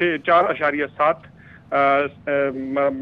4.7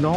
9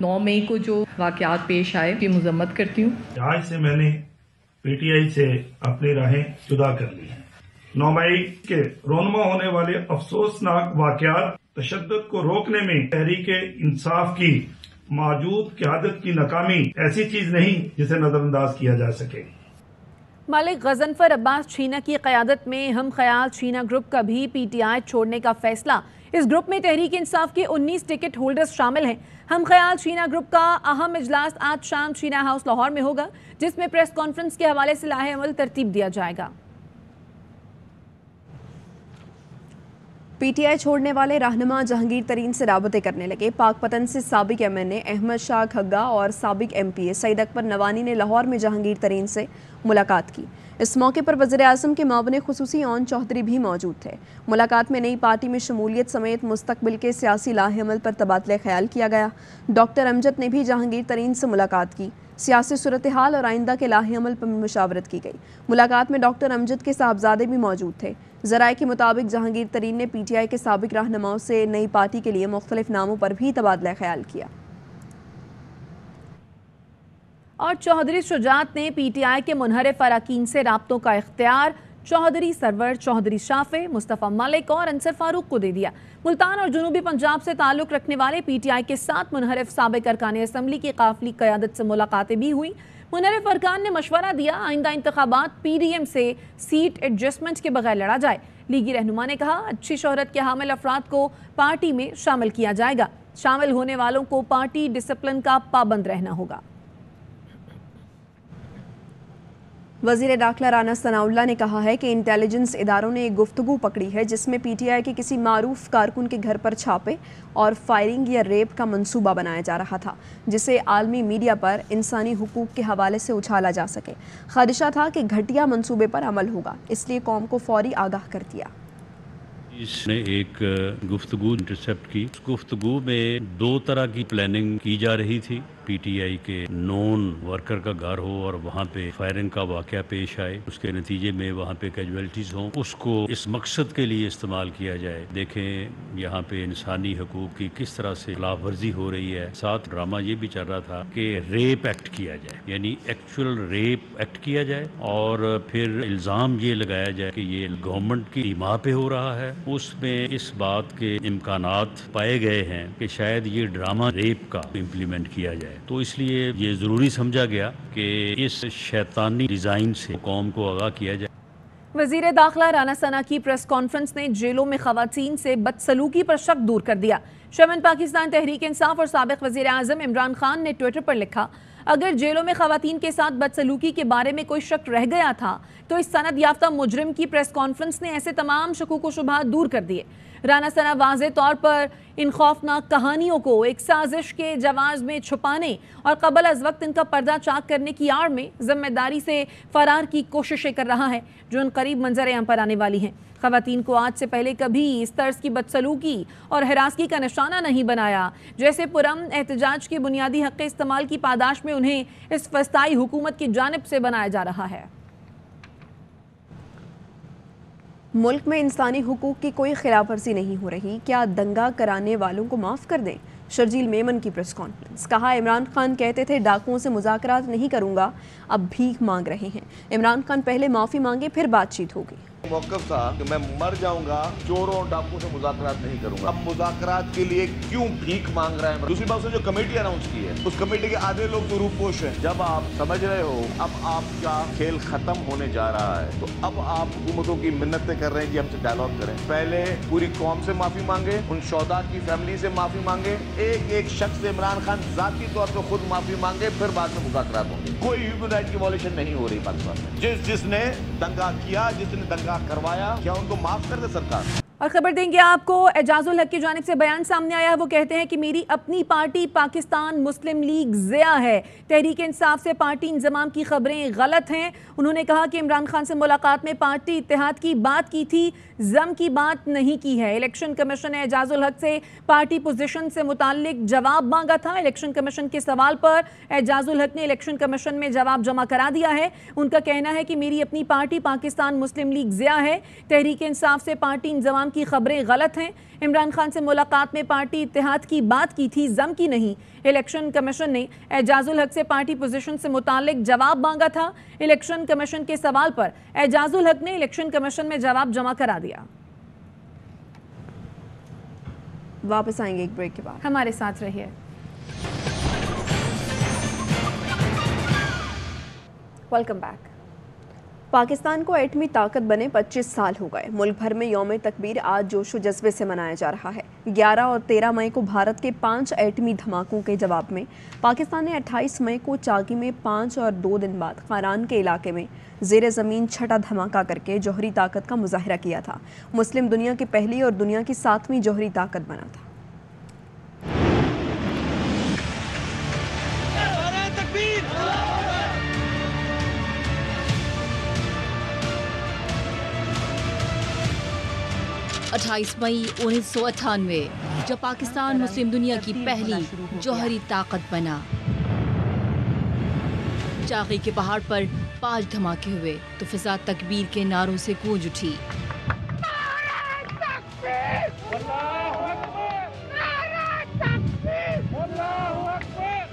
9 مئی کو جو واقعات پیش آئے کی مذمت کرتی ہوں۔ آج سے میں نے پی ٹی آئی سے اپنی راہیں جدا کر لی ہیں۔ 9 مئی کے رونما ہونے والے افسوسناک واقعات تشدد کو روکنے میں تحریک انصاف کی موجود قیادت کی ناکامی ایسی چیز نہیں جسے نظر انداز کیا جا سکے۔ ملک غضنفر عباس چھینا کی قیادت میں ہم خیال چھینا گروپ کا بھی پی ٹی آئی چھوڑنے کا فیصلہ۔ اس گروپ میں تحریک انصاف کے 19 ٹکٹ ہولڈرز شامل ہیں۔ ہم خیال چھینا گروپ کا اہم اجلاس آج شام چھینا ہاؤس لاہور میں ہوگا، جس میں پریس کانفرنس کے حوالے سے لائحہ عمل ترتیب دیا جائے گا۔ پی ٹی آئی چھوڑنے والے رہنما جہانگیر ترین سے رابطے کرنے لگے۔ پاک پتن سے سابق ایم این اے احمد شاہ کھگا اور سابق ایم پی اے سعید اکبر نوانی نے لاہور میں جہانگیر ترین سے ملاقات کی۔ اس موقع پر وزیر اعظم کے معاون خصوصی اون چودھری بھی موجود تھے۔ ملاقات میں نئی پارٹی میں شمولیت سمیت مستقبل کے سیاسی لائحہ عمل پر تبادلہ خیال کیا گیا۔ ڈاکٹر امجد نے بھی جہانگیر ترین سے ملاقات کی۔ سیاسی صورتحال اور آئندہ کے لائحہ عمل پر مشاورت کی گئی۔ ملاقات میں ڈاکٹر امجد کے صاحبزادے بھی موجود تھے۔ ذرائع کے مطابق جہانگیر ترین نے پی ٹی آئی کے سابق رہنماؤں سے نئی پارٹی کے لیے مختلف ناموں پر بھی تبادلہ خیال کیا۔ اور چودھری شجاعت نے پی ٹی آئی کے منحرف اراکین سے رابطوں کا اختیار چودھری سرور، چودھری شافع، مصطفیٰ ملک اور انصر فاروق کو دے دیا۔ ملتان اور جنوبی پنجاب سے تعلق رکھنے والے پی ٹی آئی کے 7 منحرف سابق ارکان اسمبلی کی قافلی قیادت سے ملاقاتیں بھی ہوئیں۔ منحرف ارکان نے مشورہ دیا آئندہ انتخابات پی ڈی ایم سے سیٹ ایڈجسٹمنٹ کے بغیر لڑا جائے۔ لیگی رہنما نے کہا اچھی شہرت کے حامل افراد کو پارٹی میں شامل کیا جائے گا۔ شامل ہونے والوں کو پارٹی ڈسپلن کا پابند رہنا ہوگا۔ وزیر داخلہ رانا ثناء اللہ نے کہا ہے کہ انٹیلیجنس اداروں نے ایک گفتگو پکڑی ہے جس میں پی ٹی آئی کے کسی معروف کارکن کے گھر پر چھاپے اور فائرنگ یا ریپ کا منصوبہ بنایا جا رہا تھا، جسے عالمی میڈیا پر انسانی حقوق کے حوالے سے اچھالا جا سکے۔ خدشہ تھا کہ گھٹیا منصوبے پر عمل ہوگا، اس لیے قوم کو فوری آگاہ کر دیا۔ اس نے ایک گفتگو انٹرسیپٹ کی۔ اس گفتگو میں 2 طرح کی پلاننگ کی جا رہی تھی۔ پی ٹی آئی کے نون ورکر کا گھر ہو اور وہاں پہ فائرنگ کا واقعہ پیش آئے، اس کے نتیجے میں وہاں پہ کیجویلٹیز ہوں، اس کو اس مقصد کے لیے استعمال کیا جائے۔ دیکھیں یہاں پہ انسانی حقوق کی کس طرح سے خلاف ورزی ہو رہی ہے۔ ساتھ ڈرامہ یہ بھی چل رہا تھا کہ ریپ ایکٹ کیا جائے، یعنی ایکچوئل ریپ ایکٹ کیا جائے اور پھر الزام یہ لگایا جائے کہ یہ گورنمنٹ کی ایما پہ ہو رہا ہے۔ اس میں اس بات کے امکانات پائے گئے ہیں کہ شاید یہ ڈرامہ ریپ کا امپلیمنٹ کیا جائے، تو اس لیے یہ ضروری سمجھا گیا کہ اس شیطانی ڈیزائن سے قوم کو آگاہ کیا جائے۔ وزیر داخلہ رانا ثنا کی پریس کانفرنس نے جیلوں میں خواتین سے بدسلوکی پر شک دور کر دیا۔ شمن پاکستان تحریک انصاف اور سابق وزیر اعظم عمران خان نے ٹویٹر پر لکھا اگر جیلوں میں خواتین کے ساتھ بدسلوکی کے بارے میں کوئی شک رہ گیا تھا تو اس سند یافتہ مجرم کی پریس کانفرنس نے ایسے تمام شکوک و شبہات دور کر دیے۔ رانا ثنا واضح طور پر ان خوفناک کہانیوں کو ایک سازش کے جواز میں چھپانے اور قبل از وقت ان کا پردہ چاک کرنے کی آڑ میں ذمہ داری سے فرار کی کوششیں کر رہا ہے جو ان قریب منظر عام پر آنے والی ہیں۔ خواتین کو آج سے پہلے کبھی اس طرز کی بدسلوکی اور ہراسگی کا نشانہ نہیں بنایا جیسے پرامن احتجاج کے بنیادی حق استعمال کی پاداش میں انہیں اس فسطائی حکومت کی جانب سے بنایا جا رہا ہے۔ ملک میں انسانی حقوق کی کوئی خلاف ورزی نہیں ہو رہی، کیا دنگا کرانے والوں کو معاف کر دیں؟ شرجیل میمن کی پریس کانفرنس۔ کہا عمران خان کہتے تھے ڈاکوؤں سے مذاکرات نہیں کروں گا، اب بھیک مانگ رہے ہیں۔ عمران خان پہلے معافی مانگے پھر بات چیت ہوگی۔ موقف تھا کہ میں مر جاؤں گا، چوروں اور ڈاکوؤں سے مذاکرات نہیں کروں گا۔ اب مذاکرات کے لیے کیوں بھیک مانگ رہے ہیں؟ دوسری بات سے جو کمیٹی اناؤنس کی ہے اس کمیٹی کے آدھے لوگ تو روپوش ہیں۔ جب آپ سمجھ رہے ہو اب آپ کا کھیل ختم ہونے جا رہا ہے تو اب آپ حکومتوں کی منتیں کر رہے ہیں کہ ہم سے ڈائیلاگ کریں۔ پہلے پوری قوم سے معافی مانگے، ان شہداء کی فیملی سے معافی مانگے، ایک ایک شخص سے عمران خان ذاتی طور پہ خود معافی مانگے، پھر بعد میں مذاکرات ہوں گے۔ کوئی ہیومن رائٹ کی وائلیشن نہیں ہو رہی پاکستان میں۔ جس نے دنگا کیا، جس نے دنگا کروایا، کیا ان کو معاف کر دے سرکار؟ اور خبر دیں گے آپ کو، اعجاز الحق کی جانب سے بیان سامنے آیا ہے۔ وہ کہتے ہیں کہ میری اپنی پارٹی پاکستان مسلم لیگ ضیا ہے، تحریک انصاف سے پارٹی انضمام کی خبریں غلط ہیں۔ انہوں نے کہا کہ عمران خان سے ملاقات میں پارٹی اتحاد کی بات کی تھی، ضم کی بات نہیں کی ہے۔ الیکشن کمیشن نے اعجاز الحق سے پارٹی پوزیشن سے متعلق جواب مانگا تھا۔ الیکشن کمیشن کے سوال پر اعجاز الحق نے الیکشن کمیشن میں جواب جمع کرا دیا ہے۔ ان کا کہنا ہے کہ میری اپنی پارٹی پاکستان مسلم لیگ ضیاء ہے، تحریک انصاف سے پارٹی انضمام کی خبریں غلط ہیں۔ عمران خان سے ملاقات میں پارٹی اتحاد کی بات کی تھی، ضم کی نہیں۔ الیکشن کمیشن نے اعجاز الحق سے پارٹی پوزیشن سے متعلق جواب مانگا تھا۔ الیکشن کمیشن کے سوال پر اعجاز الحق نے الیکشن کمیشن میں جواب جمع کرا دیا۔ واپس آئیں گے ایک بریک کے بعد، ہمارے ساتھ رہیے۔ Welcome back. پاکستان کو ایٹمی طاقت بنے 25 سال ہو گئے۔ ملک بھر میں یوم تکبیر آج جوش و جذبے سے منایا جا رہا ہے۔ 11 اور 13 مئی کو بھارت کے 5 ایٹمی دھماکوں کے جواب میں پاکستان نے 28 مئی کو چاگی میں 5 اور 2 دن بعد خاران کے علاقے میں زیر زمین چھٹا دھماکہ کر کے جوہری طاقت کا مظاہرہ کیا تھا۔ مسلم دنیا کی پہلی اور دنیا کی 7ویں جوہری طاقت بنا تھا۔ اٹھائیس مئی 1998 جب پاکستان مسلم دنیا کی پہلی جوہری طاقت بنا۔ چاغی کے پہاڑ پر 5 دھماکے ہوئے تو فضا تکبیر کے نعروں سے گونج اٹھی۔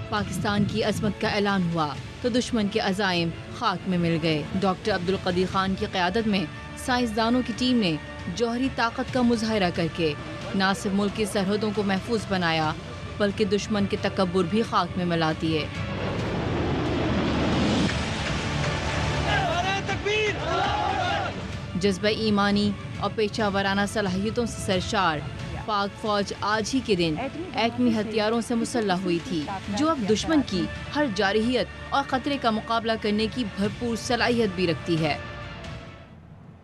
پاکستان کی عظمت کا اعلان ہوا تو دشمن کے عزائم خاک میں مل گئے۔ ڈاکٹر عبدالقدیر خان کی قیادت میں سائنسدانوں کی ٹیم نے جوہری طاقت کا مظاہرہ کر کے نہ صرف ملک کی سرحدوں کو محفوظ بنایا بلکہ دشمن کے تکبر بھی خاک میں ملا دیے۔ جذبہ ایمانی اور پیشہ ورانہ صلاحیتوں سے سرشار پاک فوج آج ہی کے دن ایٹمی ہتھیاروں سے مسلح ہوئی تھی، جو اب دشمن کی ہر جارحیت اور خطرے کا مقابلہ کرنے کی بھرپور صلاحیت بھی رکھتی ہے۔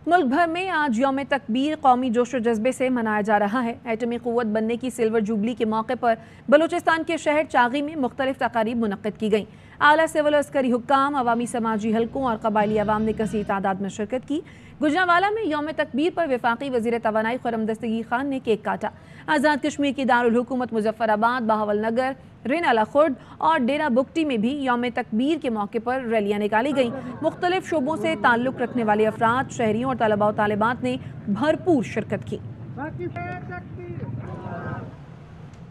ملک بھر میں آج یوم تکبیر قومی جوش و جذبے سے منایا جا رہا ہے۔ ایٹمی قوت بننے کی سلور جوبلی کے موقع پر بلوچستان کے شہر چاغی میں مختلف تقاریب منعقد کی گئیں۔ اعلیٰ سول عسکری حکام، عوامی سماجی حلقوں اور قبائلی عوام نے کثیر تعداد میں شرکت کی۔ گجرانوالہ میں یوم تکبیر پر وفاقی وزیر توانائی خرم دستگیر خان نے کیک کاٹا۔ آزاد کشمیر کی دارالحکومت مظفر آباد، بہاول نگر، رینالہ خرد اور ڈیرہ بگٹی میں بھی یوم تکبیر کے موقع پر ریلیاں نکالی گئیں۔ مختلف شعبوں سے تعلق رکھنے والے افراد، شہریوں اور طلباء و طالبات نے بھرپور شرکت کی۔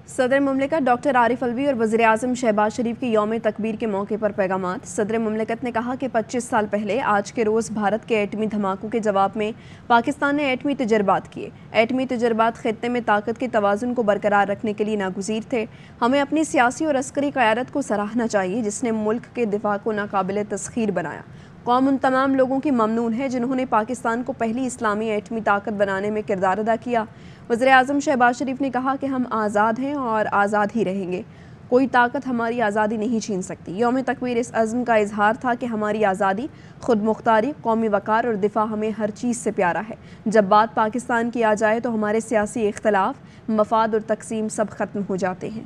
صدر مملکت ڈاکٹر عارف الوی اور وزیر اعظم شہباز شریف کی یوم تکبیر کے موقع پر پیغامات۔ صدر مملکت نے کہا کہ 25 سال پہلے آج کے روز بھارت کے ایٹمی دھماکوں کے جواب میں پاکستان نے ایٹمی تجربات کیے۔ ایٹمی تجربات خطے میں طاقت کے توازن کو برقرار رکھنے کے لیے ناگزیر تھے۔ ہمیں اپنی سیاسی اور عسکری قیادت کو سراہنا چاہیے جس نے ملک کے دفاع کو ناقابل تسخیر بنایا۔ قوم ان تمام لوگوں کی ممنون ہے جنہوں نے پاکستان کو پہلی اسلامی ایٹمی طاقت بنانے میں کردار ادا کیا۔ وزیر اعظم شہباز شریف نے کہا کہ ہم آزاد ہیں اور آزاد ہی رہیں گے، کوئی طاقت ہماری آزادی نہیں چھین سکتی۔ یوم تکبیر اس عزم کا اظہار تھا کہ ہماری آزادی، خود مختاری، قومی وقار اور دفاع ہمیں ہر چیز سے پیارا ہے۔ جب بات پاکستان کی آ جائے تو ہمارے سیاسی اختلاف، مفاد اور تقسیم سب ختم ہو جاتے ہیں۔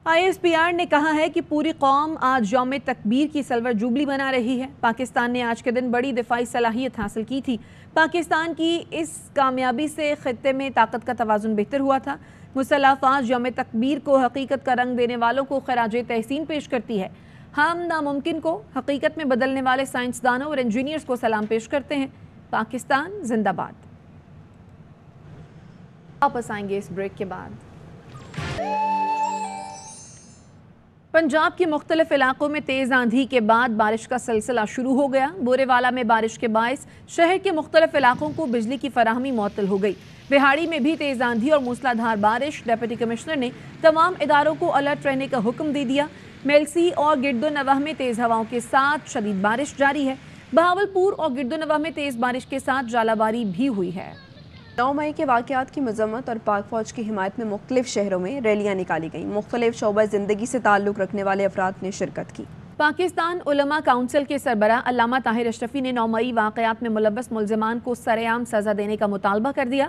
ISPR نے کہا ہے کہ پوری قوم آج یوم تکبیر کی سلور جوبلی منا رہی ہے۔ پاکستان نے آج کے دن بڑی دفاعی صلاحیت حاصل کی تھی۔ پاکستان کی اس کامیابی سے خطے میں طاقت کا توازن بہتر ہوا تھا۔ مسلح افواج یوم تکبیر کو حقیقت کا رنگ دینے والوں کو خراج تحسین پیش کرتی ہے۔ ہم ناممکن کو حقیقت میں بدلنے والے سائنسدانوں اور انجینئرز کو سلام پیش کرتے ہیں۔ پاکستان زندہ باد۔ واپس آئیں گے اس بریک کے بعد۔ پنجاب کے مختلف علاقوں میں تیز آندھی کے بعد بارش کا سلسلہ شروع ہو گیا۔ بورے والا میں بارش کے باعث شہر کے مختلف علاقوں کو بجلی کی فراہمی معطل ہو گئی۔ بہاڑی میں بھی تیز آندھی اور موسلا دھار بارش۔ ڈپٹی کمشنر نے تمام اداروں کو الرٹ رہنے کا حکم دے دیا۔ میلسی اور گرد و نواح میں تیز ہواؤں کے ساتھ شدید بارش جاری ہے۔ بہاولپور اور گرد و نواح میں تیز بارش کے ساتھ ژالہ باری بھی ہوئی ہے۔ 9 مئی کے واقعات کی مذمت اور پاک فوج کی حمایت میں مختلف شہروں میں ریلیاں نکالی گئیں۔ مختلف شعبہ زندگی سے تعلق رکھنے والے افراد نے شرکت کی۔ پاکستان علماء کونسل کے سربراہ علامہ طاہر اشرفی نے 9 مئی واقعات میں ملوث ملزمان کو سرعام سزا دینے کا مطالبہ کر دیا۔